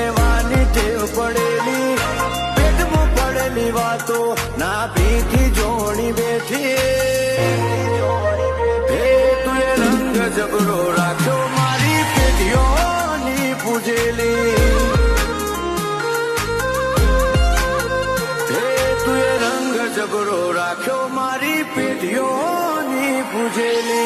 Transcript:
કહેવાની ટેવ પડેલી, પેટમાં પડેલી વાતો ના ભીખી જોણી બેઠી. હે તું એ રંગ જબરો રાખ્યો મારી પેઢીઓની પૂજેલી. હે તું એ રંગ જબરો રાખ્યો મારી પેઢીઓની પૂજેલી.